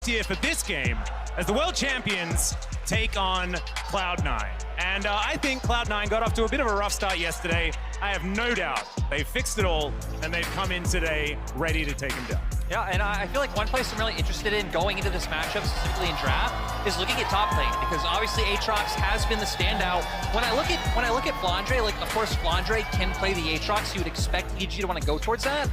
here for this game as the world champions take on Cloud9. And I think Cloud9 got off to a bit of a rough start yesterday. I have no doubt they fixed it all, and they've come in today ready to take them down. Yeah, and I feel like one place I'm really interested in going into this matchup, specifically in draft, is looking at top lane, because obviously Aatrox has been the standout. When I look at Flandre, like of course Flandre can play the Aatrox, you would expect EDG to want to go towards that.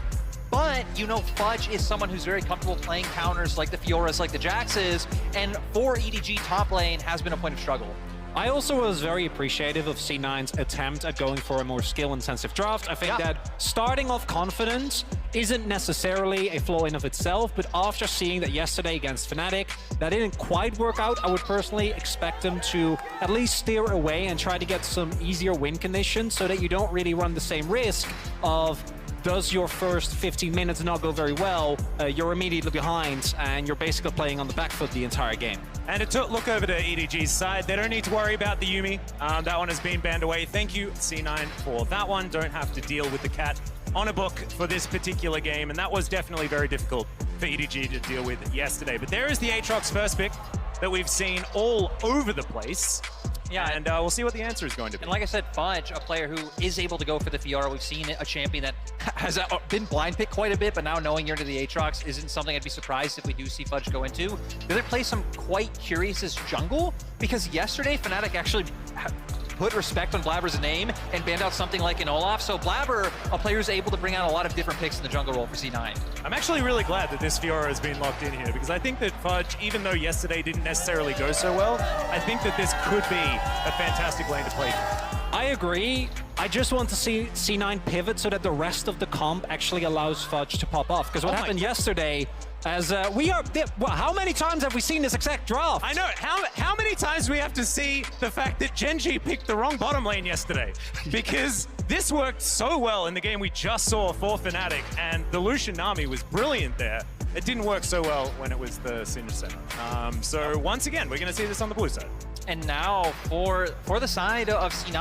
But, you know, Fudge is someone who's very comfortable playing counters like the Fioras, like the Jaxes, and for EDG top lane has been a point of struggle. I also was very appreciative of C9's attempt at going for a more skill-intensive draft. I think that starting off confident isn't necessarily a flaw in of itself, but after seeing that yesterday against Fnatic, that didn't quite work out, I would personally expect them to at least steer away and try to get some easier win conditions so that you don't really run the same risk of does your first 15 minutes not go very well, you're immediately behind, and you're basically playing on the back foot the entire game. And to look over to EDG's side, they don't need to worry about the Yuumi. That one has been banned away. Thank you, C9, for that one. Don't have to deal with the cat on a book for this particular game, and that was definitely very difficult for EDG to deal with yesterday. But there is the Aatrox first pick that we've seen all over the place. Yeah, and we'll see what the answer is going to be. And like I said, Fudge, a player who is able to go for the Fiora. We've seen a champion that has been blind picked quite a bit, but now knowing you're into the Aatrox isn't something I'd be surprised if we do see Fudge go into. The other play some quite curious is jungle, because yesterday Fnatic actually put respect on Blabber's name and banned out something like an Olaf. So Blabber, a player who's able to bring out a lot of different picks in the jungle role for C9. I'm actually really glad that this Fiora has been locked in here, because I think that Fudge, even though yesterday didn't necessarily go so well, I think that this could be a fantastic lane to play for. I agree. I just want to see C9 pivot so that the rest of the comp actually allows Fudge to pop off. Because what happened yesterday, as how many times have we seen this exact draft? I know, how many times do we have to see the fact that Genji picked the wrong bottom lane yesterday? Because this worked so well in the game we just saw for Fnatic, and the Lucian Nami was brilliant there. It didn't work so well when it was the Syndra Center. So once again, we're going to see this on the blue side. And now for the side of C9,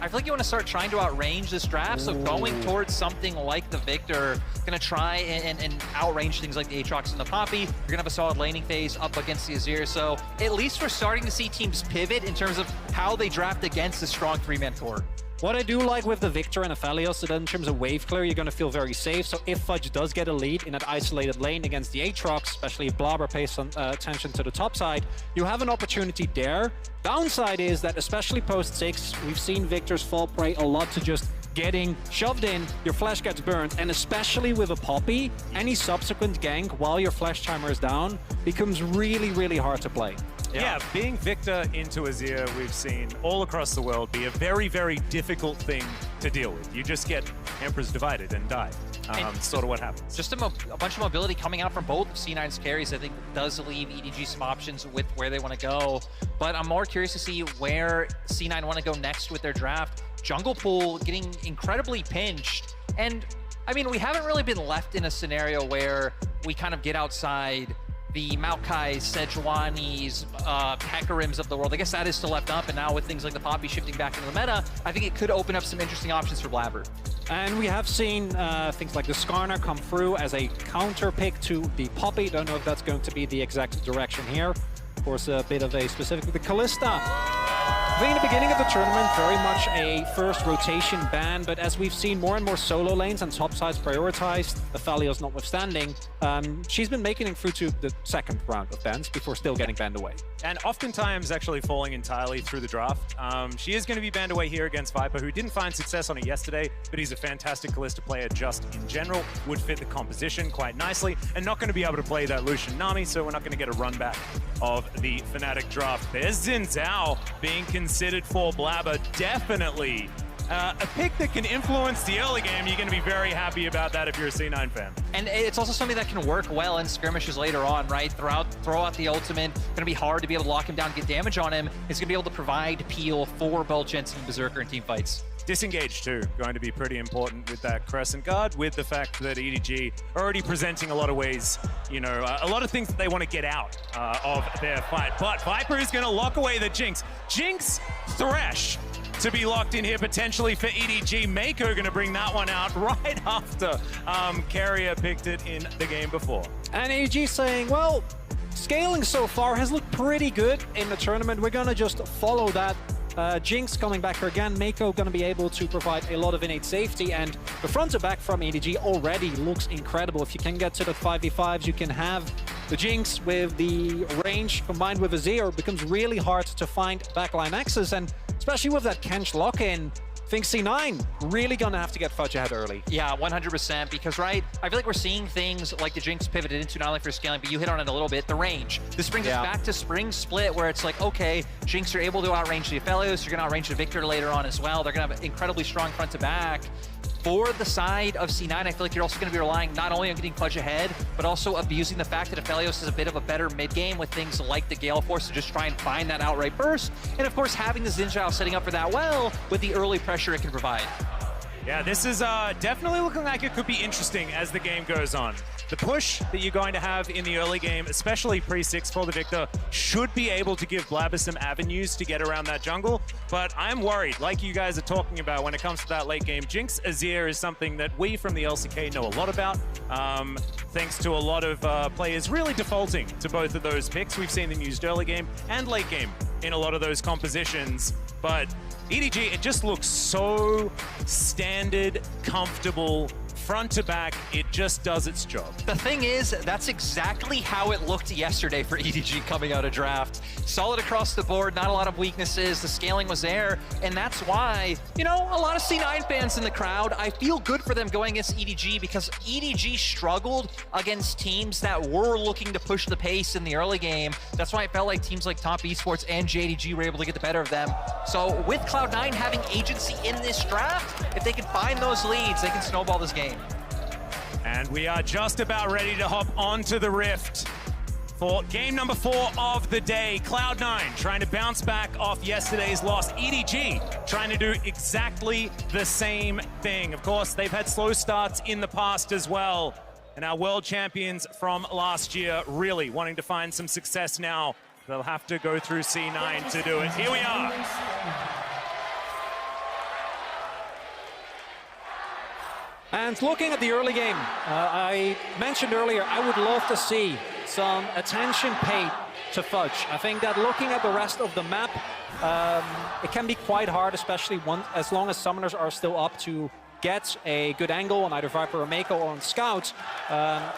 I feel like you want to start trying to outrange this draft. So going towards something like the Victor, going to try and outrange things like the Aatrox and the Poppy. You're going to have a solid laning phase up against the Azir. So at least we're starting to see teams pivot in terms of how they draft against a strong three-man core. What I do like with the Victor and Aphelios, so that in terms of wave clear, you're going to feel very safe. So if Fudge does get a lead in that isolated lane against the Aatrox, especially if Blabber pays some attention to the top side, you have an opportunity there. Downside is that, especially post-6, we've seen Victors fall prey a lot to just getting shoved in, your flash gets burned, and especially with a Poppy, any subsequent gank while your flash timer is down becomes really, really hard to play. Yeah, being Victor into Azir, we've seen all across the world be a very, very difficult thing to deal with. You just get Emperors divided and die. Sort of what happens. Just a bunch of mobility coming out from both of C9's carries, I think, does leave EDG some options with where they want to go. But I'm more curious to see where C9 want to go next with their draft. Jungle pool getting incredibly pinched. And, I mean, we haven't really been left in a scenario where we kind of get outside the Maokai's, Sejuani's, Hekarims of the world. I guess that is still left up, and now with things like the Poppy shifting back into the meta, I think it could open up some interesting options for Blabber. And we have seen things like the Skarner come through as a counter pick to the Poppy. Don't know if that's going to be the exact direction here. Of course, a bit of a specific... The Kalista. I think in the beginning of the tournament, very much a first rotation ban, but as we've seen more and more solo lanes and top sides prioritized, Aphelios notwithstanding, she's been making it through to the second round of bans before still getting banned away. And oftentimes actually falling entirely through the draft. She is going to be banned away here against Viper, who didn't find success on it yesterday, but he's a fantastic Kalista player just in general, would fit the composition quite nicely, and not going to be able to play that Lucian Nami, so we're not going to get a run back of the Fnatic draft. There's Xin Zhao being considered for Blabber, definitely. A pick that can influence the early game. You're going to be very happy about that if you're a C9 fan. And it's also something that can work well in skirmishes later on, right? Throw out the ultimate. Going to be hard to be able to lock him down, get damage on him. It's going to be able to provide peel for both Jensen and Berserker in team fights. Disengage too, going to be pretty important with that Crescent Guard, with the fact that EDG are already presenting a lot of ways, you know, a lot of things that they want to get out of their fight. But Viper is going to lock away the Jinx. Jinx, Thresh to be locked in here potentially for EDG. Mako going to bring that one out right after Carrier picked it in the game before. And EDG saying, well, scaling so far has looked pretty good in the tournament. We're gonna just follow that. Jinx coming back here again. Mako gonna be able to provide a lot of innate safety, and the front to back from EDG already looks incredible. If you can get to the 5v5s, you can have the Jinx with the range combined with Azir. It becomes really hard to find backline access, and especially with that Kench lock-in, I think C9 really gonna have to get Fudge ahead early. Yeah, 100%, because, right, I feel like we're seeing things like the Jinx pivoted into not only for scaling, but you hit on it a little bit, the range. This brings us back to Spring Split, where it's like, okay, Jinx are able to outrange the Aphelios, you're gonna outrange the Victor later on as well. They're gonna have an incredibly strong front to back. For the side of C9, I feel like you're also going to be relying not only on getting Fudge ahead, but also abusing the fact that Aphelios is a bit of a better mid-game with things like the Gale Force to just try and find that outright burst. And of course, having the Xin setting up for that well with the early pressure it can provide. Yeah, this is definitely looking like it could be interesting as the game goes on. The push that you're going to have in the early game, especially pre-6 for the Victor, should be able to give Blabber some avenues to get around that jungle. But I'm worried, like you guys are talking about when it comes to that late game. Jinx Azir is something that we from the LCK know a lot about, thanks to a lot of players really defaulting to both of those picks. We've seen them used early game and late game in a lot of those compositions. But EDG, it just looks so standard, comfortable, front to back, it just does its job. The thing is, that's exactly how it looked yesterday for EDG coming out of draft. Solid across the board, not a lot of weaknesses, the scaling was there, and that's why, you know, a lot of C9 fans in the crowd, I feel good for them going against EDG because EDG struggled against teams that were looking to push the pace in the early game. That's why it felt like teams like Top Esports and JDG were able to get the better of them. So with Cloud9 having agency in this draft, if they can find those leads, they can snowball this game. And we are just about ready to hop onto the Rift for game number 4 of the day. Cloud9 trying to bounce back off yesterday's loss. EDG trying to do exactly the same thing. Of course, they've had slow starts in the past as well. And our world champions from last year really wanting to find some success now. They'll have to go through C9 to do it. Here we are. And looking at the early game, I mentioned earlier, I would love to see some attention paid to Fudge. I think that looking at the rest of the map, it can be quite hard, especially as long as summoners are still up to get a good angle on either Viper or Mako or on Scout.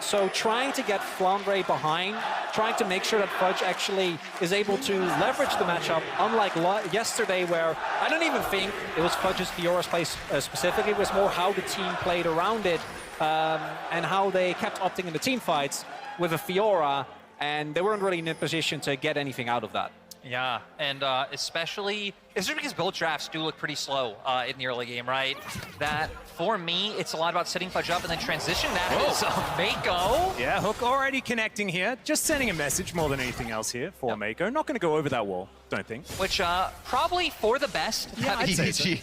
So trying to get Flandre behind, trying to make sure that Fudge actually is able to leverage the matchup, unlike yesterday where I don't even think it was Fudge's Fiora's play specifically, it was more how the team played around it and how they kept opting in the team fights with a Fiora, and they weren't really in a position to get anything out of that. Yeah, and especially because both drafts do look pretty slow in the early game, right? That, for me, it's a lot about setting Fudge up and then transition that is Mako. Yeah, Hook already connecting here. Just sending a message more than anything else here for Mako. Not going to go over that wall, don't think. Which, probably for the best. Yeah, I'd say so.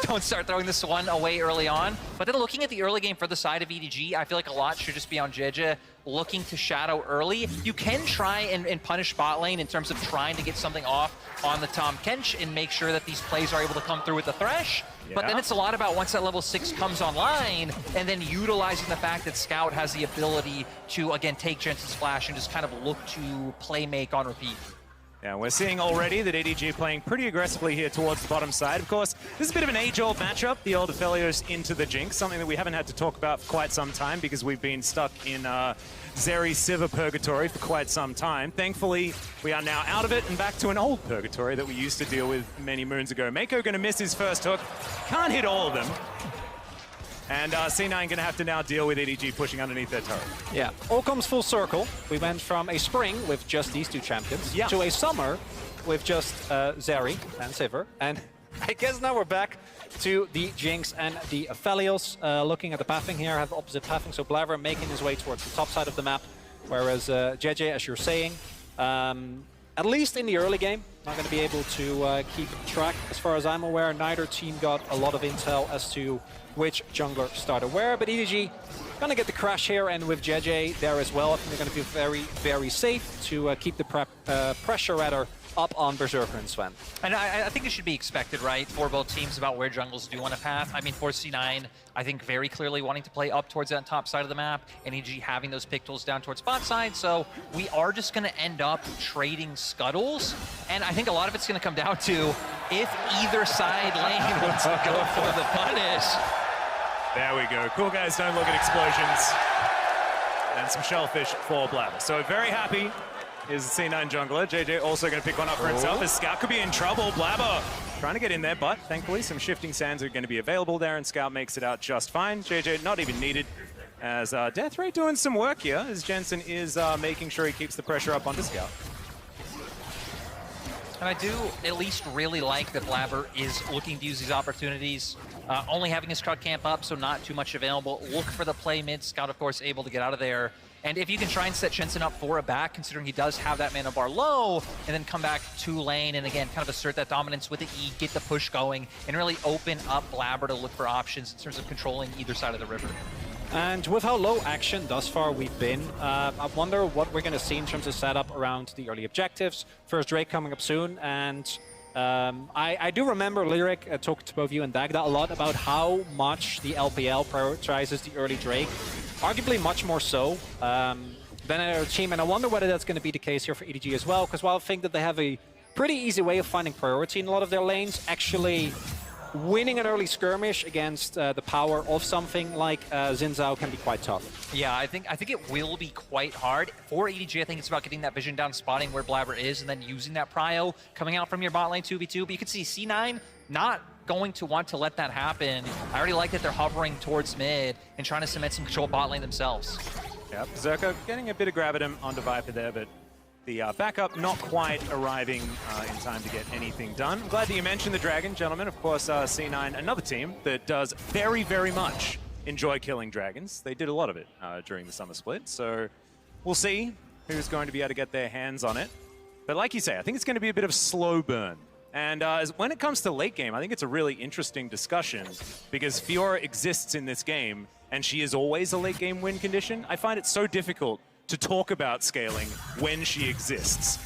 Don't start throwing this one away early on. But then looking at the early game for the side of EDG, I feel like a lot should just be on JJ looking to shadow early. You can try and punish bot lane in terms of trying to get something off on the Tahm Kench and make sure that these plays are able to come through with the Thresh. Yeah. But then it's a lot about once that level 6 comes online and then utilizing the fact that Scout has the ability to, again, take Jensen's flash and just kind of look to play make on repeat. Yeah, we're seeing already that EDG playing pretty aggressively here towards the bottom side. Of course, this is a bit of an age-old matchup, the old Aphelios into the Jinx, something that we haven't had to talk about for quite some time because we've been stuck in Zeri Sivir purgatory for quite some time. Thankfully, we are now out of it and back to an old purgatory that we used to deal with many moons ago. Mako going to miss his first hook. Can't hit all of them. And C9 going to have to now deal with EDG pushing underneath their turret. Yeah, all comes full circle. We went from a spring with just these two champions to a summer with just Zeri and Sivir. And I guess now we're back to the Jinx and the Aphelios. Looking at the pathing here, have opposite pathing. So Blabber making his way towards the top side of the map, whereas JJ, as you're saying, at least in the early game, Not going to be able to keep track. As far as I'm aware, neither team got a lot of intel as to which jungler started where, but EDG going to get the crash here, and with JJ there as well, I think they're going to be very, very safe to keep the pressure rather up on Berserker and Sven. And I think it should be expected, right, for both teams about where jungles do want to path. I mean, for C9, I think very clearly wanting to play up towards that top side of the map, and EDG having those pick tools down towards bot side, so we are just going to end up trading scuttles, and I think a lot of it's going to come down to if either side lane wants to go for the punish. There we go. Cool guys don't look at explosions. And some shellfish for Blabber. So very happy is the C9 jungler. JJ also going to pick one up for himself as Scout could be in trouble. Blabber trying to get in there, but thankfully some shifting sands are going to be available there, and Scout makes it out just fine. JJ not even needed, as Death Ray doing some work here, as Jensen is making sure he keeps the pressure up onto Scout. And I do at least really like that Blabber is looking to use these opportunities. Only having his crowd camp up, so not too much available. Look for the play mid. Scout, of course, able to get out of there. And if you can try and set Jensen up for a back, considering he does have that mana bar low, and then come back to lane, and again, kind of assert that dominance with the E, get the push going, and really open up Blabber to look for options in terms of controlling either side of the river. And with how low action thus far we've been, I wonder what we're going to see in terms of setup around the early objectives. First Drake coming up soon, and I do remember Lyric talking to both you and Dagda a lot about how much the LPL prioritizes the early Drake, arguably much more so than our team, and I wonder whether that's going to be the case here for EDG as well, because while I think that they have a pretty easy way of finding priority in a lot of their lanes, actually winning an early skirmish against the power of something like Xin Zhao can be quite tough. Yeah, I think it will be quite hard. For EDG, I think it's about getting that vision down, spotting where Blabber is, and then using that prio coming out from your bot lane 2v2. But you can see C9 not going to want to let that happen. I already like that they're hovering towards mid and trying to cement some control bot lane themselves. Yeah, Berserker getting a bit of gravitum onto Viper there, but the backup not quite arriving in time to get anything done. I'm glad that you mentioned the Dragon, gentlemen. Of course, C9, another team that does very, very much enjoy killing dragons. They did a lot of it during the summer split, so we'll see who's going to be able to get their hands on it. But like you say, I think it's going to be a bit of slow burn. And when it comes to late game, I think it's a really interesting discussion because Fiora exists in this game, and she is always a late game win condition. I find it so difficult to talk about scaling when she exists.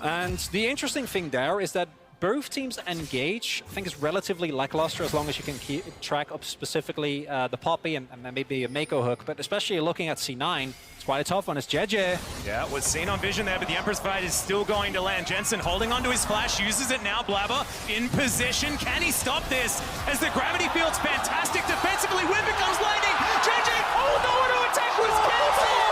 And the interesting thing there is that both teams engage, I think, is relatively lackluster as long as you can keep track of specifically the Poppy and maybe a Mako hook, but especially looking at C9, it's quite a tough one. It's JJ. Yeah, it was seen on vision there, but the Emperor's Fight is still going to land. Jensen holding onto his flash, uses it now. Blabber in position. Can he stop this? As the gravity field's fantastic defensively, Whip becomes lightning. JJ, oh no, auto attack was cancelled!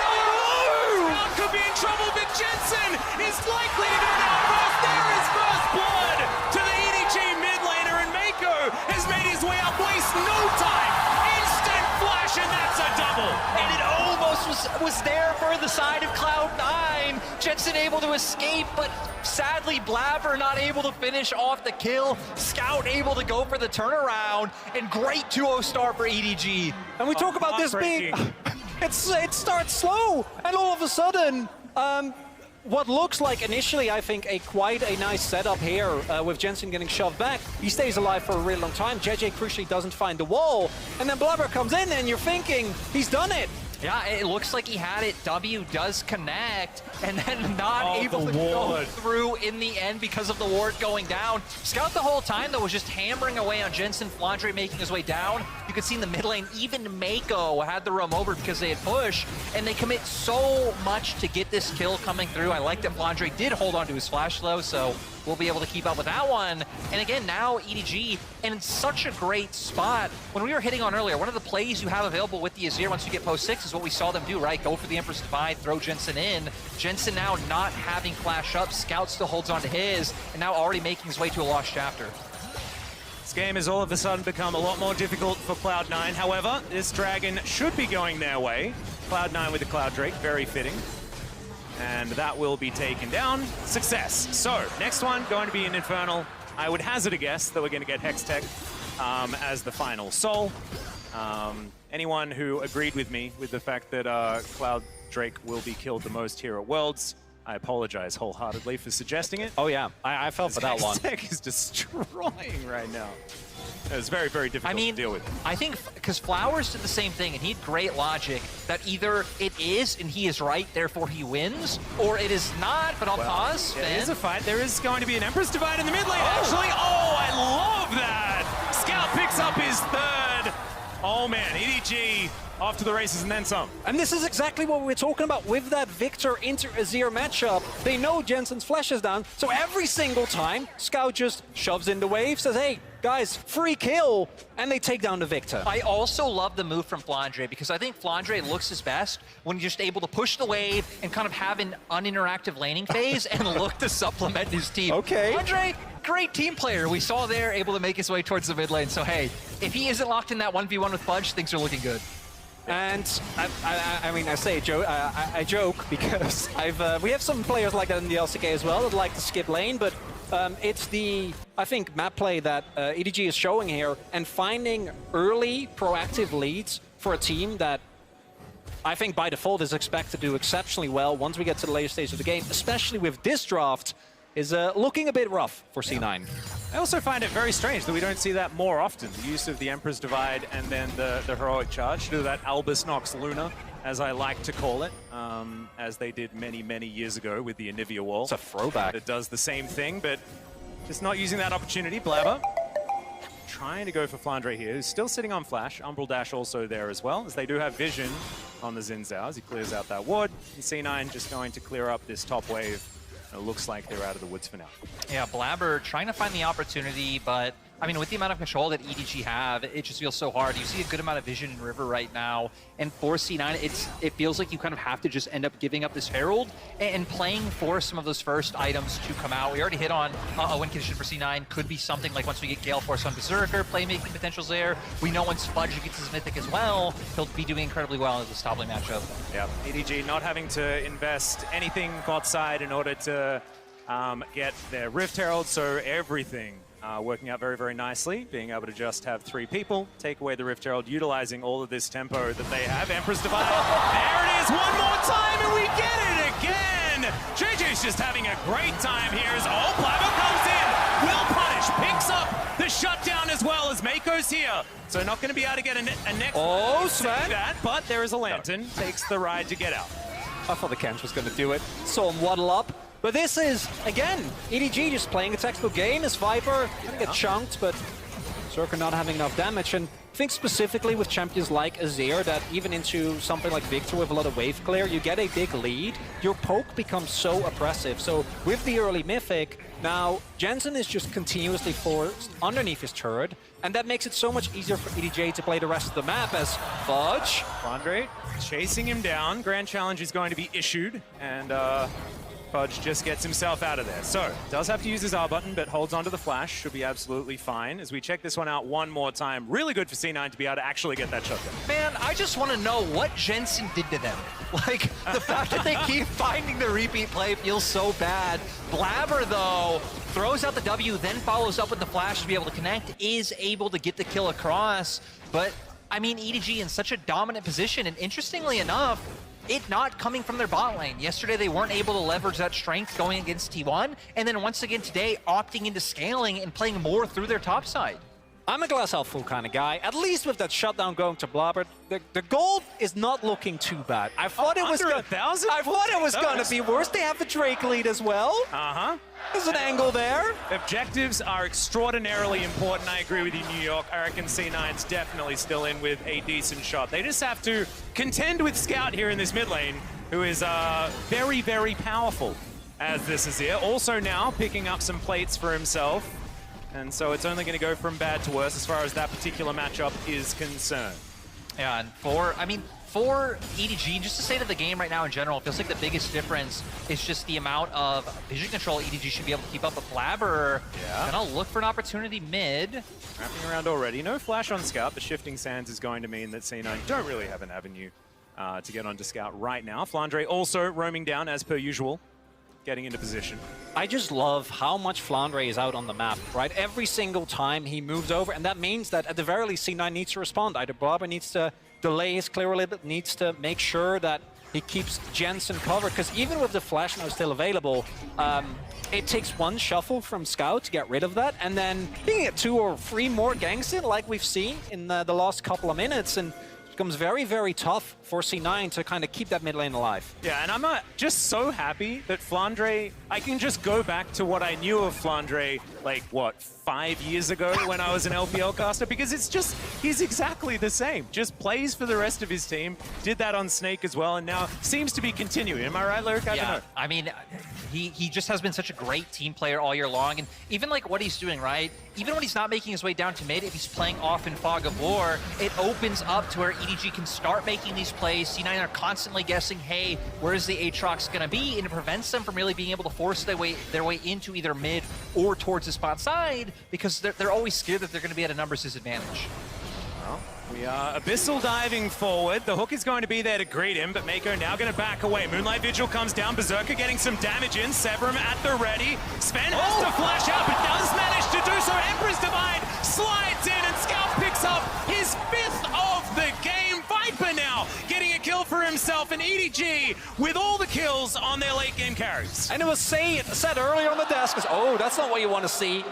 Could be in trouble, but Jensen is likely to go down first. There is first blood to the EDG mid laner, and Mako has made his way up, waste no time. Instant flash, and that's a double. And it almost was there for the side of Cloud9. Jensen able to escape, but sadly Blabber not able to finish off the kill. Scout able to go for the turnaround, and great 2-0 start for EDG. And we talk about this being... It starts slow, and all of a sudden, what looks like initially, I think, quite a nice setup here with Jensen getting shoved back. He stays alive for a really long time. JJ crucially doesn't find the wall, and then Blabber comes in, and you're thinking, he's done it. Yeah, it looks like he had it. W does connect, and then not able to go through in the end because of the ward going down. Scout the whole time, though, was just hammering away on Jensen. Flandre making his way down. You could see in the mid lane, even Mako had the roam over because they had pushed, and they commit so much to get this kill coming through. I like that Flandre did hold on to his flash, though, so we'll be able to keep up with that one. And again, now EDG in such a great spot. When we were hitting on earlier, one of the plays you have available with the Azir once you get post 6 is what we saw them do, right? Go for the Empress Divide, throw Jensen in. Jensen now not having flash up, Scout still holds on to his, and now already making his way to a lost chapter. This game has all of a sudden become a lot more difficult for Cloud9. However, this Dragon should be going their way. Cloud9 with the Cloud Drake, very fitting. And that will be taken down. Success. So, next one going to be an Infernal. I would hazard a guess that we're going to get Hextech as the final soul. Anyone who agreed with me with the fact that Cloud Drake will be killed the most here at Worlds, I apologize wholeheartedly for suggesting it. Oh yeah, I fell for that one. Tech is destroying right now. It's very, very difficult to deal with. I think because Flowers did the same thing, and he had great logic that either it is and he is right, therefore he wins, or it is not, but I'll pause. Yeah, there is a fight. There is going to be an Empress Divide in the mid lane, actually. Oh, I love that. Scout picks up his third. Oh, man. EDG off to the races and then some. And this is exactly what we were talking about with that Victor into Azir matchup. They know Jensen's flash is down, so every single time, Scout just shoves in the wave, says, hey, guys, free kill, and they take down the Victor. I also love the move from Flandre because I think Flandre looks his best when you're just able to push the wave and kind of have an uninteractive laning phase and look to supplement his team. Okay. Flandre, great team player. We saw there able to make his way towards the mid lane. So hey, if he isn't locked in that 1v1 with Fudge, things are looking good. And I mean, I joke because we have some players like that in the LCK as well that like to skip lane, but it's the, I think, map play that EDG is showing here and finding early proactive leads for a team that I think by default is expected to do exceptionally well once we get to the later stage of the game, especially with this draft, is looking a bit rough for C9. I also find it very strange that we don't see that more often. The use of the Emperor's Divide and then the heroic charge, to do that Albus Nox Luna, as I like to call it, as they did many, many years ago with the Anivia Wall. It's a throwback. It does the same thing, but just not using that opportunity. Blabber trying to go for Flandre here, who's still sitting on Flash. Umbral Dash also there as well, as they do have vision on the Xin Zhao as he clears out that ward. And C9 just going to clear up this top wave. It looks like they're out of the woods for now. Yeah, Blabber trying to find the opportunity, but I mean, with the amount of control that EDG have, it just feels so hard. You see a good amount of vision in River right now, and for C9, it feels like you kind of have to just end up giving up this Herald and playing for some of those first items to come out. We already hit on a win condition for C9. Could be something like once we get Gale Force on Berserker, playmaking potentials there. We know once Fudge gets his Mythic as well, he'll be doing incredibly well in this top lane matchup. Yeah, EDG not having to invest anything bot side in order to get their Rift Herald, so everything working out very, very nicely. Being able to just have 3 people take away the Rift Herald, utilizing all of this tempo that they have. Empress Divide, there it is, one more time, and we get it again! JJ's just having a great time here as Blabber comes in. Will Punish picks up the shutdown as well as Mako's here. So not going to be able to get a next Sven. that, but there is a Lantern, takes the ride to get out. I thought the Kench was going to do it. Saw him waddle up. But this is, again, EDG just playing a textbook game as Viper. Gonna get chunked, but Berserker not having enough damage. And I think specifically with champions like Azir, that even into something like Victor with a lot of wave clear, you get a big lead, your poke becomes so oppressive. So with the early Mythic, now Jensen is just continuously forced underneath his turret, and that makes it so much easier for EDG to play the rest of the map as Fudge. Flandre chasing him down. Grand Challenge is going to be issued, and Fudge just gets himself out of there. So, does have to use his R button, but holds onto the flash. Should be absolutely fine. As we check this one out one more time, really good for C9 to be able to actually get that shotgun. Man, I just want to know what Jensen did to them. Like, the fact that they keep finding the repeat play feels so bad. Blabber, though, throws out the W, then follows up with the flash to be able to connect, is able to get the kill across. But, I mean, EDG in such a dominant position, and interestingly enough, it not coming from their bot lane. Yesterday, they weren't able to leverage that strength going against T1, and then once again today, opting into scaling and playing more through their top side. I'm a glass half full kind of guy, at least with that shutdown going to Blabber. The gold is not looking too bad. I thought it was going to be worse. They have the Drake lead as well. There's an angle there. Objectives are extraordinarily important. I agree with you, New York. I reckon C9's definitely still in with a decent shot. They just have to contend with Scout here in this mid lane, who is very, very powerful as this is here. Also now picking up some plates for himself. And so it's only going to go from bad to worse as far as that particular matchup is concerned. Yeah, and for EDG, just to say to the game right now in general, it feels like the biggest difference is just the amount of vision control EDG should be able to keep up. With Blabber, gonna look for an opportunity mid. Wrapping around already. No flash on Scout, but shifting sands is going to mean that C9 don't really have an avenue to get onto Scout right now. Flandre also roaming down as per usual, getting into position. I just love how much Flandre is out on the map, right? Every single time he moves over, and that means that at the very least C9 needs to respond. Either Blabber needs to delay his clear a little bit, needs to make sure that he keeps Jensen covered, because even with the flash now still available, it takes one shuffle from Scout to get rid of that, and then being at 2 or 3 more ganks in, like we've seen in the last couple of minutes, and it becomes very, very tough for C9 to kind of keep that mid lane alive. Yeah, and I'm just so happy that Flandre, I can just go back to what I knew of Flandre, like, what, 5 years ago when I was an LPL caster, because it's just, he's exactly the same. Just plays for the rest of his team, did that on Snake as well, and now seems to be continuing. Am I right, Lyric? I don't know. I mean, he just has been such a great team player all year long, and even like what he's doing, right? Even when he's not making his way down to mid, if he's playing off in Fog of War, it opens up to where EDG can start making these plays. C9 are constantly guessing, hey, where's the Aatrox gonna be? And it prevents them from really being able to force their way into either mid or towards the spot side, because they're always scared that they're gonna be at a numbers disadvantage. Well, we are Abyssal diving forward. The hook is going to be there to greet him, but Mako now going to back away. Moonlight Vigil comes down. Berserker getting some damage in. Severum at the ready. Sven has to flash up, but does manage to do so. Emperor's Divide slides in, and Scout picks up his 5th of the game. Viper now getting a kill for himself, and EDG with all the kills on their late game carries. And it was said earlier on the desk, oh, that's not what you want to see.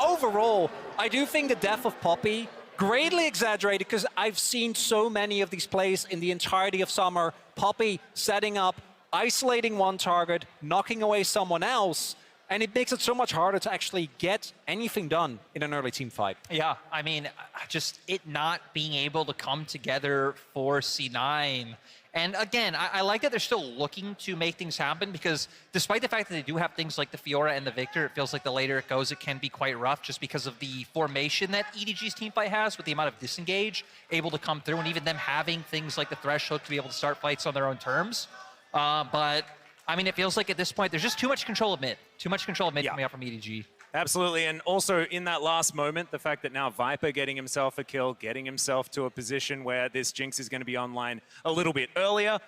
Overall, I do think the death of Poppy greatly exaggerated, because I've seen so many of these plays in the entirety of summer. Poppy setting up, isolating one target, knocking away someone else, and it makes it so much harder to actually get anything done in an early team fight. Yeah, I mean, just it not being able to come together for C9. And again, I like that they're still looking to make things happen, because despite the fact that they do have things like the Fiora and the Victor, it feels like the later it goes, it can be quite rough just because of the formation that EDG's teamfight has with the amount of disengage able to come through, and even them having things like the Threshold to be able to start fights on their own terms. But, I mean, it feels like at this point, there's just too much control of mid. Too much control of mid coming out from EDG. Absolutely, and also in that last moment, the fact that now Viper getting himself a kill, getting himself to a position where this Jinx is going to be online a little bit earlier.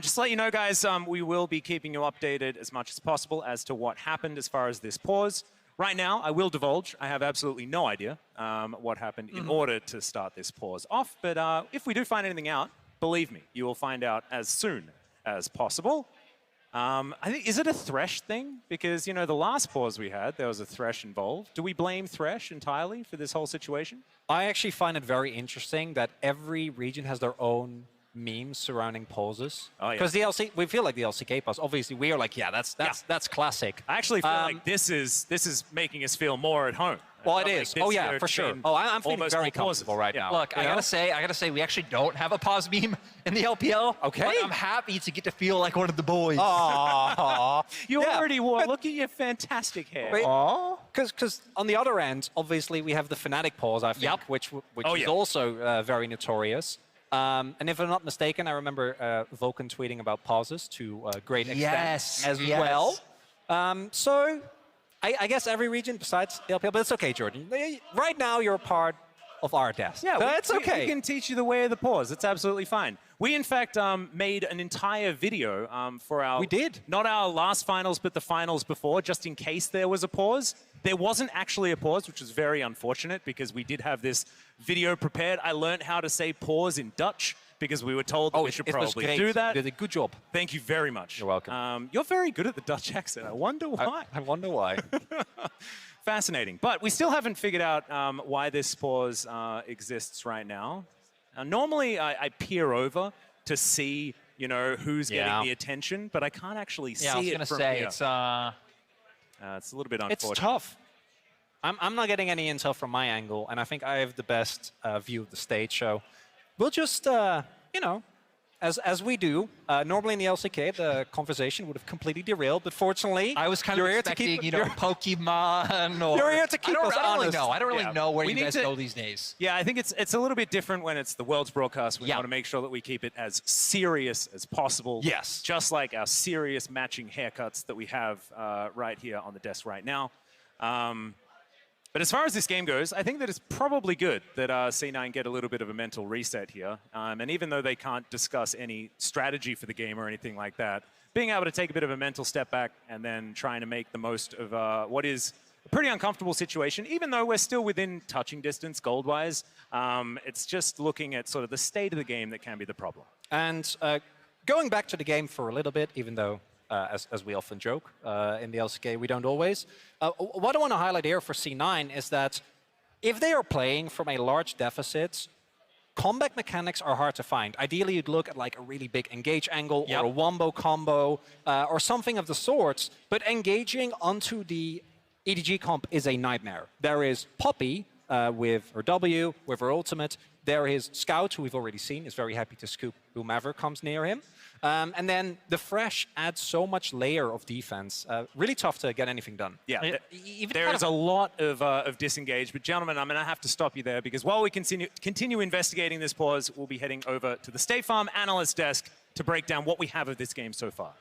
Just to let you know, guys, we will be keeping you updated as much as possible as to what happened as far as this pause. Right now, I will divulge, I have absolutely no idea what happened in order to start this pause off, but if we do find anything out, believe me, you will find out as soon as possible. I think, is it a Thresh thing? Because, you know, the last pause we had, there was a Thresh involved. Do we blame Thresh entirely for this whole situation? I actually find it very interesting that every region has their own memes surrounding pauses. Oh, yeah. Because we feel like the LCK pause. Obviously, we are like, yeah, that's classic. I actually feel like this is making us feel more at home. Well, it is. Oh, yeah, for sure. Oh, I'm feeling very comfortable right now. Look, I gotta say, we actually don't have a pause meme in the LPL. Okay. But I'm happy to get to feel like one of the boys. Aww. You already wore. Look at your fantastic hair. Because on the other end, obviously, we have the Fnatic pause, I think, which is also very notorious. And if I'm not mistaken, I remember Vulcan tweeting about pauses to a great extent as well. So I guess every region besides the LPL, but it's okay, Jordan. Right now, you're a part of our desk. Yeah, it's okay. We can teach you the way of the pause. It's absolutely fine. We, in fact, made an entire video for our... We did. Not our last finals, but the finals before, just in case there was a pause. There wasn't actually a pause, which was very unfortunate, because we did have this video prepared. I learned how to say pause in Dutch, because we were told that we should probably do that. You did a good job. Thank you very much. You're welcome. You're very good at the Dutch accent. I wonder why. I wonder why. Fascinating. But we still haven't figured out why this pause exists right now. Normally, I peer over to see, you know, who's getting the attention, but I can't actually see it from here. I was going to say, it's a little bit unfortunate. It's tough. I'm not getting any intel from my angle, and I think I have the best view of the stage, so we'll just, you know, as we do. Normally in the LCK, the conversation would have completely derailed, but fortunately, I was kind of expecting, you know, Pokemon or... You're here to keep us honest. I don't really know where you guys go these days. Yeah, I think it's a little bit different when it's the World's broadcast. We want to make sure that we keep it as serious as possible. Yes. Just like our serious matching haircuts that we have right here on the desk right now. But as far as this game goes, I think that it's probably good that C9 get a little bit of a mental reset here. And even though they can't discuss any strategy for the game or anything like that, being able to take a bit of a mental step back and then trying to make the most of what is a pretty uncomfortable situation, even though we're still within touching distance gold-wise, it's just looking at sort of the state of the game that can be the problem. And going back to the game for a little bit, even though, as we often joke in the LCK, we don't always. What I want to highlight here for C9 is that if they are playing from a large deficit, combat mechanics are hard to find. Ideally, you'd look at like a really big engage angle or a wombo combo or something of the sorts, but engaging onto the EDG comp is a nightmare. There is Poppy with her W, with her ultimate. There is Scout, who we've already seen, is very happy to scoop whomever comes near him. And then the Fresh adds so much layer of defense. Really tough to get anything done. Yeah, there is a lot of disengage. But gentlemen, I'm going to have to stop you there because while we continue investigating this pause, we'll be heading over to the State Farm analyst desk to break down what we have of this game so far.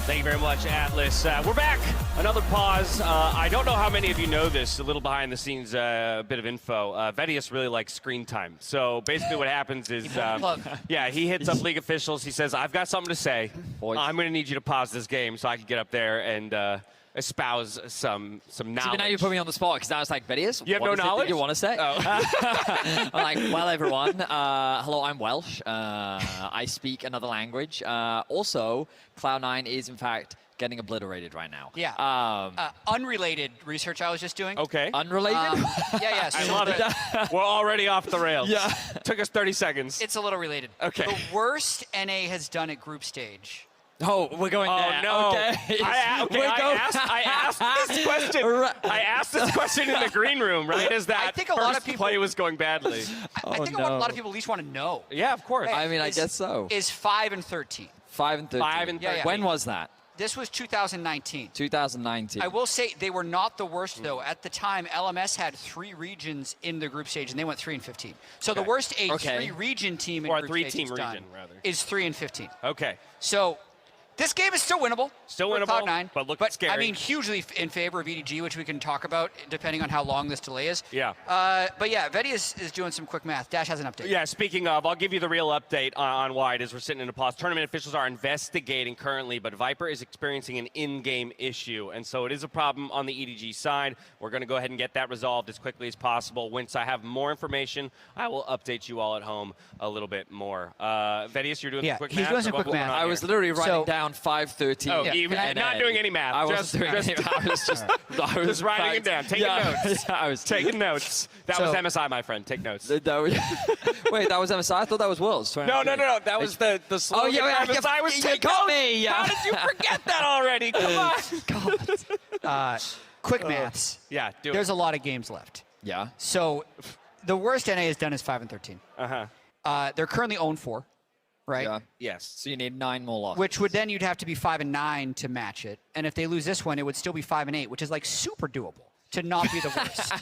Thank you very much, Atlas. We're back. Another pause. I don't know how many of you know this, a little behind the scenes bit of info. Vedius really likes screen time. So basically what happens is, yeah, he hits up League officials. He says, I've got something to say. I'm going to need you to pause this game so I can get up there and espouse some knowledge. So now you put me on the spot because I was like, Vedius, you have no knowledge? You want to say? Oh. I'm like, well, everyone, hello, I'm Welsh. I speak another language. Also, Cloud9 is, in fact, getting obliterated right now. Yeah. Unrelated research I was just doing. Okay. Unrelated? Yeah. I love it. We're already off the rails. Yeah. Took us 30 seconds. It's a little related. Okay. The worst NA has done at group stage. Oh, we're going there. No. Okay. I asked this question. I asked this question in the green room, right? Is that I think a lot of people, play was going badly? I think a lot of people at least want to know. Yeah, of course. I mean, I guess so. Is 5 and 13. 5 and 13. 5 and 13. Yeah. When was that? This was 2019. 2019. I will say they were not the worst, though. At the time, LMS had 3 regions in the group stage, and they went 3 and 15. So the worst a 3-region team in or a group 3-team stage region, rather, is 3 and 15. Okay. So this game is still winnable. Still for winnable, Cloud9, but looking scary. I mean, hugely in favor of EDG, which we can talk about depending on how long this delay is. Yeah. But yeah, Vedius is doing some quick math. Dash has an update. Yeah, speaking of, I'll give you the real update on why it is we're sitting in a pause. Tournament officials are investigating currently, but Viper is experiencing an in-game issue, and so it is a problem on the EDG side. We're going to go ahead and get that resolved as quickly as possible. Once I have more information, I will update you all at home a little bit more. Vedius, you're doing some quick math? he's doing some quick math. I was literally writing down 5:13. Oh, Yeah, not doing any math. I wasn't doing any math. I was just writing it down, taking notes. I was taking notes. That was MSI, my friend. Take notes. Wait, that was MSI? I thought that was Worlds. No. That was the slogan. MSI was take got notes. me. How did you forget that already? Come on. Quick maths. Yeah, do There's it. a lot of games left. Yeah. So the worst NA has done is 5 and 13. They're currently 0-4, right? Yeah. Yes. So you need 9 more losses. Which would then you'd have to be 5 and 9 to match it. And if they lose this one, it would still be 5 and 8, which is like super doable to not be the worst.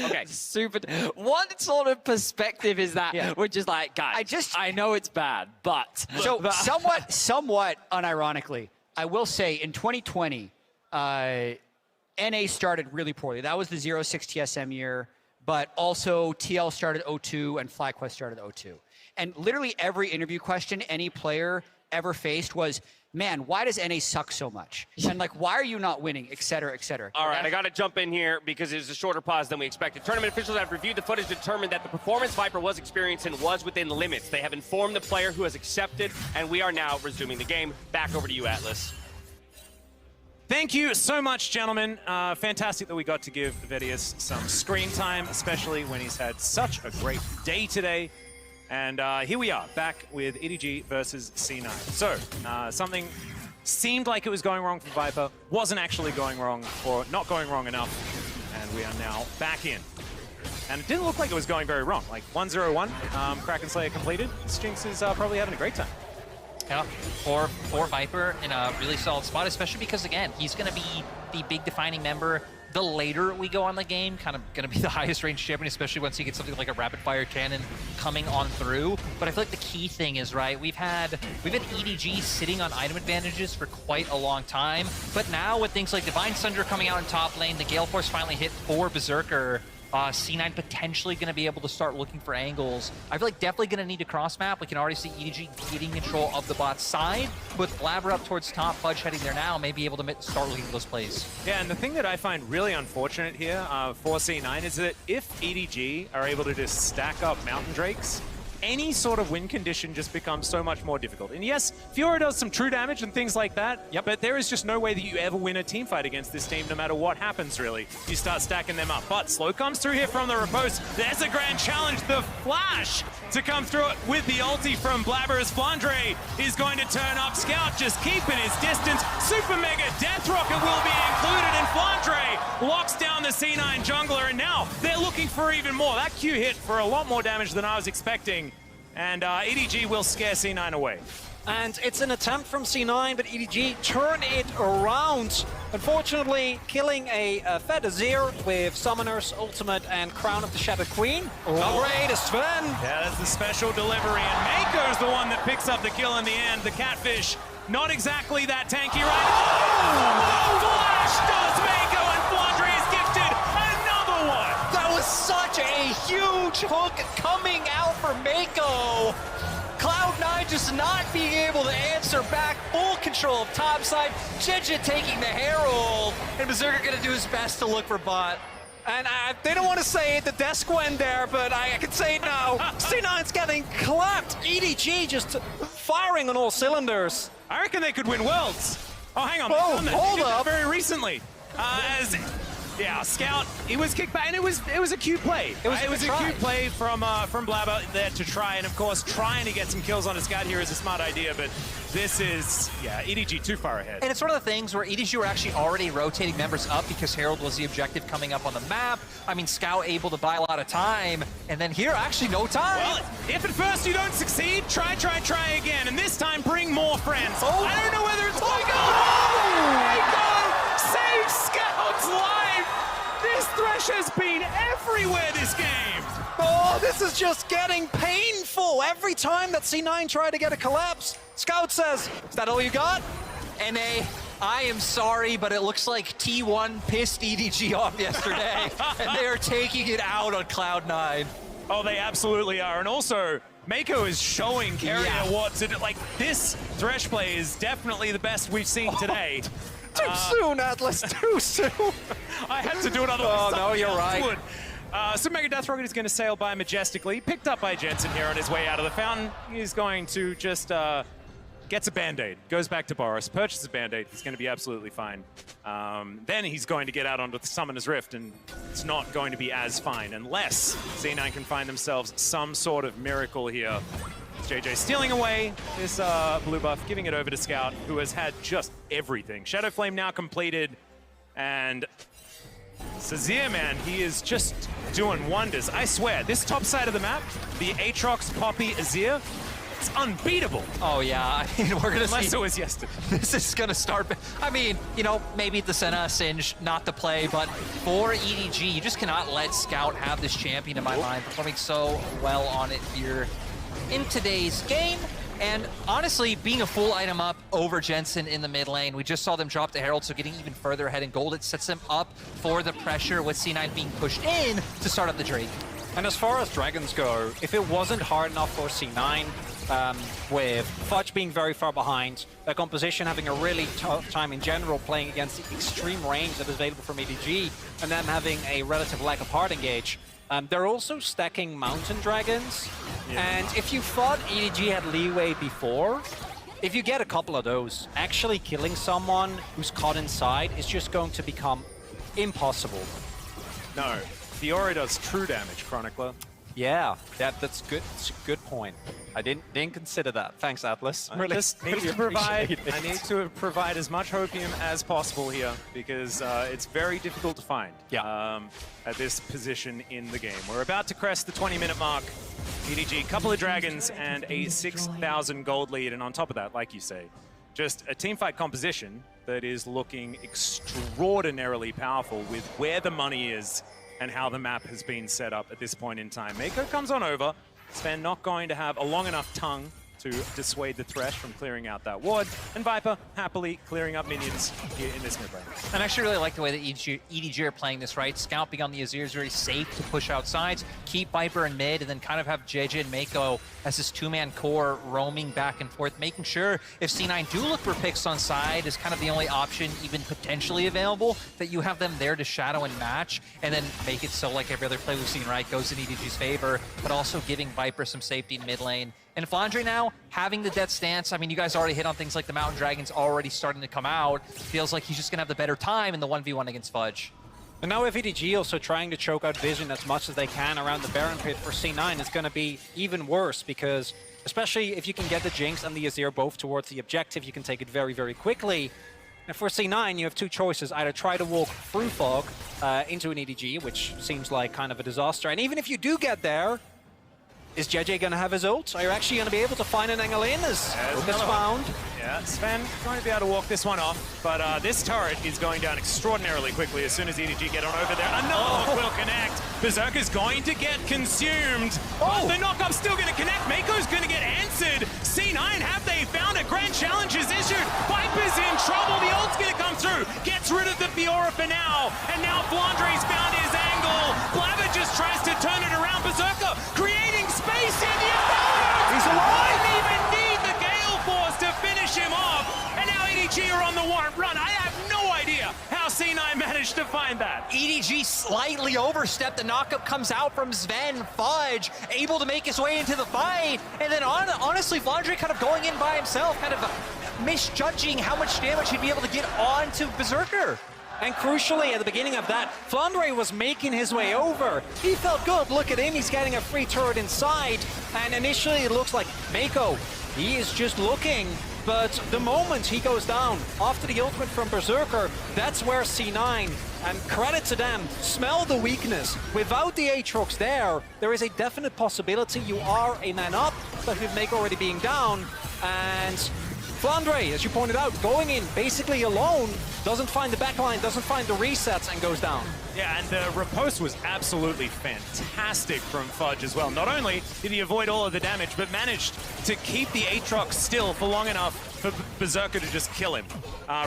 Okay. Super. What sort of perspective is that? Yeah. We're just like, guys, I know it's bad, but. So somewhat unironically, I will say in 2020, NA started really poorly. That was the 0-6 TSM year, but also TL started 0-2 and FlyQuest started 0-2. And literally every interview question any player ever faced was, man, why does NA suck so much? And like, why are you not winning, et cetera, et cetera. All right, I got to jump in here because it was a shorter pause than we expected. Tournament officials have reviewed the footage, determined that the performance Viper was experiencing was within limits. They have informed the player who has accepted, and we are now resuming the game. Back over to you, Atlas. Thank you so much, gentlemen. Fantastic that we got to give Vedius some screen time, especially when he's had such a great day today. And here we are, back with EDG versus C9. So, something seemed like it was going wrong for Viper, wasn't actually going wrong, or not going wrong enough, and we are now back in. And it didn't look like it was going very wrong. Like 1-0-1, Kraken Slayer completed. Jinx is probably having a great time. Yeah, for Viper in a really solid spot, especially because, again, he's going to be the big defining member. The later we go on the game, kind of going to be the highest range champion, especially once you get something like a rapid fire cannon coming on through. But I feel like the key thing is, right, we've had EDG sitting on item advantages for quite a long time. But now with things like Divine Sunder coming out in top lane, the Gale Force finally hit for Berserker. C9 potentially going to be able to start looking for angles. I feel like definitely going to need a cross map. We can already see EDG getting control of the bot side. With Blabber up towards top, Fudge heading there now, may be able to start looking at those plays. Yeah, and the thing that I find really unfortunate here for C9 is that if EDG are able to just stack up Mountain Drakes, any sort of win condition just becomes so much more difficult. And yes, Fiora does some true damage and things like that, but there is just no way that you ever win a team fight against this team, no matter what happens, really. You start stacking them up. But Slow comes through here from the riposte. There's a grand challenge. The flash to come through it with the ulti from Blabber as Flandre is going to turn up. Scout just keeping his distance. Super Mega Death Rocket will be included, and Flandre locks down the C9 jungler, and now they're looking for even more. That Q hit for a lot more damage than I was expecting. And EDG will scare C9 away. And it's an attempt from C9, but EDG turn it around. Unfortunately, killing a Fed Azir with Summoner's Ultimate and Crown of the Shattered Queen. Upgrade to Sven. Yeah, that's the special delivery, and Mako's the one that picks up the kill in the end. The Catfish, not exactly that tanky right now. Flash does Mako, and Flandre is gifted another one. That was such a huge hook coming out for Mako. Cloud9 just not being able to answer back. Full control of topside. Jejit taking the Herald. And Berserker gonna do his best to look for bot. And I didn't want to say it, the desk went there, but I can say it now. C9's getting clapped. EDG just firing on all cylinders. I reckon they could win Worlds. Oh, hang on. Oh, hold up. Very recently. Yeah, Scout, he was kicked back, and it was a cute play. It was a cute play from Blabber there to try, and of course, trying to get some kills on a Scout here is a smart idea, but this is, yeah, EDG too far ahead. And it's one of the things where EDG were actually already rotating members up because Herald was the objective coming up on the map. I mean, Scout able to buy a lot of time, and then here, actually no time. Well, if at first you don't succeed, try again, and this time bring more friends. Oh. I don't know whether it's going Save Scout's life! This Thresh has been everywhere this game! Oh, this is just getting painful. Every time that C9 tried to get a collapse, Scout says, is that all you got? NA, I am sorry, but it looks like T1 pissed EDG off yesterday, and they are taking it out on Cloud9. Oh, they absolutely are. And also, Mako is showing Carrier what to do. Like, this Thresh play is definitely the best we've seen today. Too soon, Atlas, too soon. I had to do it otherwise. Oh, no, you're right. Super Mega Death Rocket is going to sail by majestically, picked up by Jensen here on his way out of the fountain. He's going to just gets a Band-Aid, goes back to Boris, purchases a Band-Aid. He's going to be absolutely fine. Then he's going to get out onto the Summoner's Rift, and it's not going to be as fine unless C9 can find themselves some sort of miracle here. JJ stealing away this blue buff, giving it over to Scout, who has had just everything. Shadow Flame now completed, and Azir, man, he is just doing wonders. I swear, this top side of the map, the Aatrox, Poppy, Azir, it's unbeatable. Oh yeah, I mean, we're gonna Unless see. it was yesterday. This is gonna start. I mean, you know, maybe the Senna Singe not to play, but for EDG, you just cannot let Scout have this champion in my mind, performing so well on it here in today's game. And honestly, being a full item up over Jensen in the mid lane, we just saw them drop the Herald, so getting even further ahead in gold, it sets them up for the pressure with C9 being pushed in to start up the Drake. And as far as Dragons go, if it wasn't hard enough for C9, with Fudge being very far behind, their composition having a really tough time in general playing against the extreme range that is available from EDG, and them having a relative lack of hard engage, they're also stacking Mountain Dragons. And if you thought EDG had leeway before, if you get a couple of those, actually killing someone who's caught inside is just going to become impossible. No, Fiora does true damage, Chronicler. Yeah, that's good. It's a good point. I didn't consider that. Thanks, Atlas. I just need to provide. I need to provide as much hopium as possible here because it's very difficult to find. At this position in the game, we're about to crest the 20-minute mark. EDG, couple of dragons and a 6,000 gold lead, and on top of that, like you say, just a teamfight composition that is looking extraordinarily powerful with where the money is and how the map has been set up at this point in time. Mako comes on over. Sven not going to have a long enough tongue to dissuade the Thresh from clearing out that ward, and Viper happily clearing up minions here in this mid lane. And I actually really like the way that EDG are playing this, right? Scout being on the Azir is very safe to push out sides, keep Viper in mid, and then kind of have JJ and Mako as this two-man core roaming back and forth, making sure if C9 do look for picks on side is kind of the only option even potentially available, that you have them there to shadow and match, and then make it so like every other play we've seen, right, goes in EDG's favor, but also giving Viper some safety in mid lane. And Flandre now, having the death stance, I mean, you guys already hit on things like the Mountain Dragons already starting to come out. Feels like he's just going to have the better time in the 1v1 against Fudge. And now with EDG also trying to choke out Vision as much as they can around the Baron Pit for C9, it's going to be even worse because, especially if you can get the Jinx and the Azir both towards the objective, you can take it very, very quickly. And for C9, you have two choices. Either try to walk through Fog into an EDG, which seems like kind of a disaster. And even if you do get there, is JJ going to have his ult? Are you actually going to be able to find an angle in as Hook is found? Yeah, Sven going to be able to walk this one off, but this turret is going down extraordinarily quickly as soon as EDG get on over there. Another hook will connect. Berserker's going to get consumed. But the knock-up's still going to connect. Mako's going to get answered. C9, have they found a grand challenge is issued? Viper's in trouble. The ult's going to come through. Gets rid of the Fiora for now. And now Flandre's found his angle. Blabber just tries to turn it around. Berserker creating space in the opponent. He's alive. Didn't even need the Gale Force to finish him off. And now EDG are on the run. I have no idea how C9 managed to find that. EDG slightly overstepped. The knockup comes out from Sven. Fudge able to make his way into the fight. And then honestly, Flandre kind of going in by himself, kind of misjudging how much damage he'd be able to get onto Berserker. And crucially, at the beginning of that, Flandre was making his way over. He felt good. Look at him. He's getting a free turret inside. And initially, it looks like Mako, he is just looking. But the moment he goes down, after the ultimate from Berserker, that's where C9, and credit to them, smell the weakness. Without the Aatrox there is a definite possibility you are a man up, but with Mako already being down. And Flandre, as you pointed out, going in basically alone, doesn't find the backline, doesn't find the resets, and goes down. Yeah, and the riposte was absolutely fantastic from Fudge as well. Not only did he avoid all of the damage, but managed to keep the Aatrox still for long enough for Berserker to just kill him.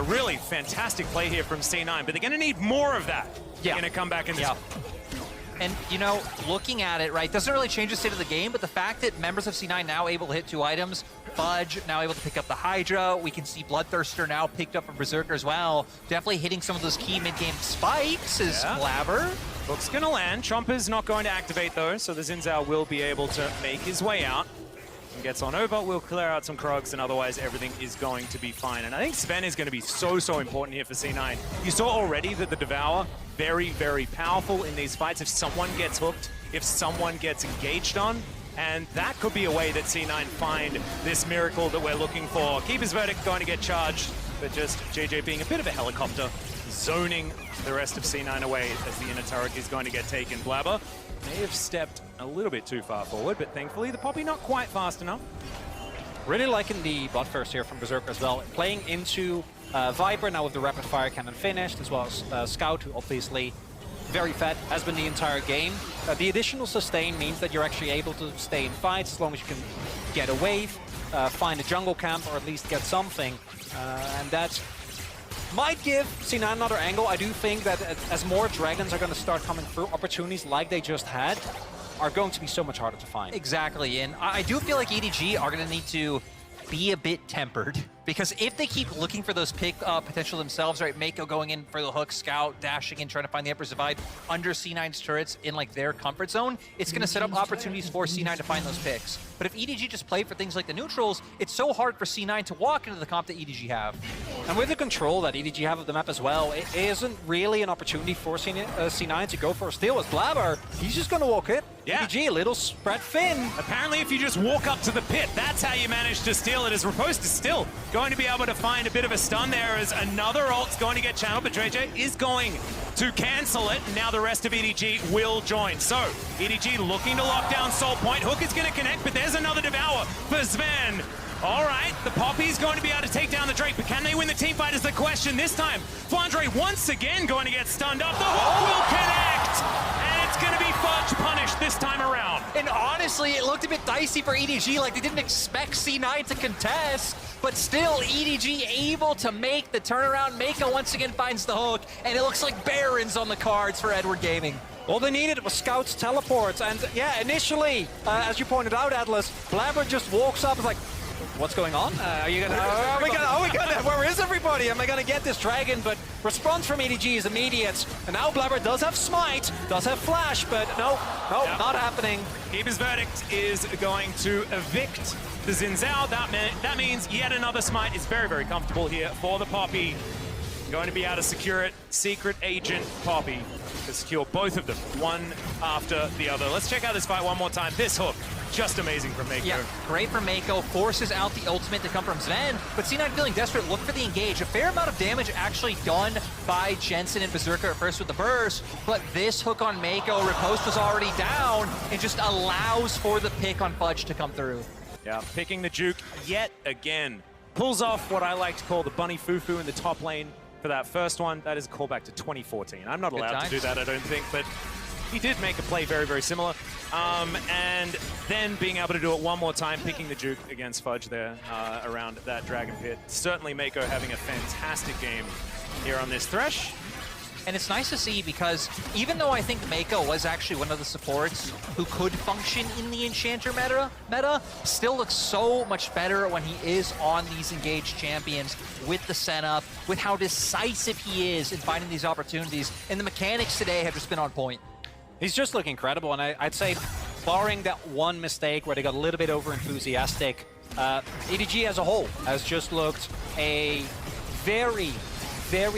Really fantastic play here from C9, but they're going to need more of that. Yeah. They're going to come back in this. And, you know, looking at it, right, doesn't really change the state of the game, but the fact that members of C9 now able to hit 2 items, Fudge now able to pick up the Hydra, we can see Bloodthirster now picked up from Berserker as well, definitely hitting some of those key mid-game spikes is Blabber. Hook's going to land. Chomper's not going to activate, though, so the Xin Zhao will be able to make his way out. And gets on over, we'll clear out some Krogs, and otherwise everything is going to be fine. And I think Sven is going to be so important here for C9. You saw already that the Devour, very, very powerful in these fights. If someone gets hooked, if someone gets engaged on, and that could be a way that C9 find this miracle that we're looking for. Keeper's Verdict going to get charged, but just JJ being a bit of a helicopter, zoning the rest of C9 away as the inner turret is going to get taken. Blabber may have stepped a little bit too far forward, but thankfully the Poppy not quite fast enough. Really liking the Bloodthirst here from Berserker as well. Playing into Viper now with the rapid fire cannon finished, as well as Scout, who obviously very fat, has been the entire game. The additional sustain means that you're actually able to stay in fights as long as you can get a wave, find a jungle camp, or at least get something. And that might give C9 another angle. I do think that as more dragons are going to start coming through, opportunities like they just had are going to be so much harder to find. Exactly, and I do feel like EDG are going to need to be a bit tempered, because if they keep looking for those pick potential themselves, right, Mako going in for the hook, Scout dashing in, trying to find the Emperor's Divide under C9's turrets in like their comfort zone, it's going to set up opportunities for C9 to find those picks. But if EDG just play for things like the neutrals, it's so hard for C9 to walk into the comp that EDG have. And with the control that EDG have of the map as well, it isn't really an opportunity for C9 to go for a steal. As Blabber, he's just going to walk it. Yeah. EDG, a little spread thin. Apparently, if you just walk up to the pit, that's how you manage to steal it. As Riposte is still going to be able to find a bit of a stun there, as another ult's going to get channeled, but JJ is going to cancel it. Now the rest of EDG will join. So, EDG looking to lock down Soul Point. Hook is going to connect, but there's another Devour for Sven. All right, the Poppy's going to be able to take down the Drake, but can they win the teamfight is the question this time. Flandre once again going to get stunned up. The Hook will connect, and it's going to be Fudge punished this time around. And honestly, it looked a bit dicey for EDG, like they didn't expect C9 to contest, but still EDG able to make the turnaround. Mako once again finds the hook, and it looks like Barons on the cards for Edward Gaming. All they needed was Scout's teleports, and yeah, initially, as you pointed out, Atlas, Blabber just walks up and is like, what's going on? Where is everybody? Am I gonna get this dragon? But response from EDG is immediate, and now Blabber does have Smite, does have Flash, but no, not happening. Keeper's verdict is going to evict the Xin Zhao. That means yet another Smite is very, very comfortable here for the Poppy. Going to be able to secure it. Secret Agent Poppy to secure both of them, one after the other. Let's check out this fight one more time. This hook, just amazing from Mako. Yeah, great from Mako. Forces out the ultimate to come from Sven, but C9 feeling desperate. Look for the engage. A fair amount of damage actually done by Jensen and Berserker at first with the burst, but this hook on Mako, Riposte was already down, and just allows for the pick on Fudge to come through. Yeah, picking the juke yet again. Pulls off what I like to call the bunny foo-foo in the top lane for that first one. That is a callback to 2014. I'm not allowed to do that, I don't think, but he did make a play very, very similar. And then being able to do it one more time, picking the juke against Fudge there around that Dragon Pit. Certainly Mako having a fantastic game here on this Thresh. And it's nice to see because even though I think Mako was actually one of the supports who could function in the Enchanter meta, still looks so much better when he is on these engaged champions with the setup, with how decisive he is in finding these opportunities. And the mechanics today have just been on point. He's just looking incredible, and I'd say, barring that one mistake where they got a little bit over-enthusiastic, EDG as a whole has just looked a very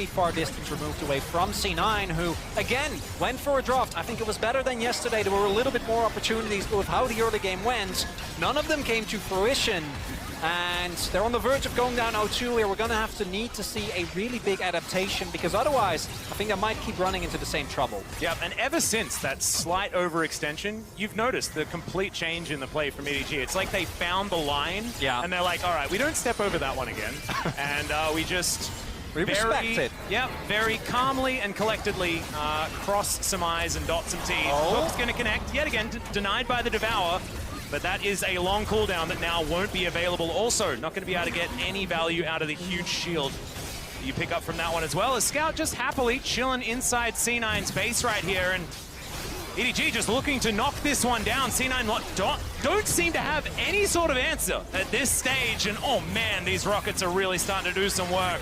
far distance removed away from C9, who, again, went for a draft. I think it was better than yesterday. There were a little bit more opportunities, but with how the early game went, none of them came to fruition. And they're on the verge of going down 0-2 here. We're going to have to need to see a really big adaptation, because otherwise, I think they might keep running into the same trouble. Yeah, and ever since that slight overextension, you've noticed the complete change in the play from EDG. It's like they found the line, and they're like, all right, we don't step over that one again. And we just... We respect it. Yeah, very calmly and collectedly cross some I's and dot some T's. Hook's going to connect, yet again, denied by the Devour. But that is a long cooldown that now won't be available. Also, not going to be able to get any value out of the huge shield you pick up from that one as well. As Scout just happily chilling inside C9's base right here. And EDG just looking to knock this one down. C9 don't seem to have any sort of answer at this stage. And oh man, these rockets are really starting to do some work.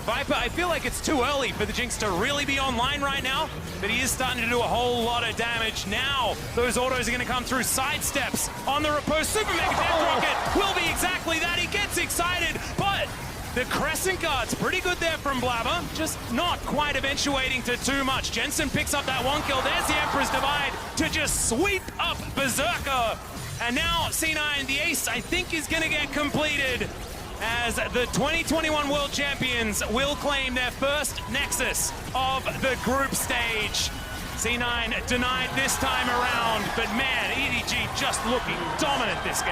Viper, I feel like it's too early for the Jinx to really be online right now, but he is starting to do a whole lot of damage. Now, those autos are going to come through. Sidesteps on the Riposte. Super Mega Death Rocket will be exactly that. He gets excited, but the Crescent Guard's pretty good there from Blabber, just not quite eventuating to too much. Jensen picks up that one kill. There's the Emperor's Divide to just sweep up Berserker. And now C9, the ace, I think is going to get completed, as the 2021 World Champions will claim their first Nexus of the group stage. C9 denied this time around, but man, EDG just looking dominant this game.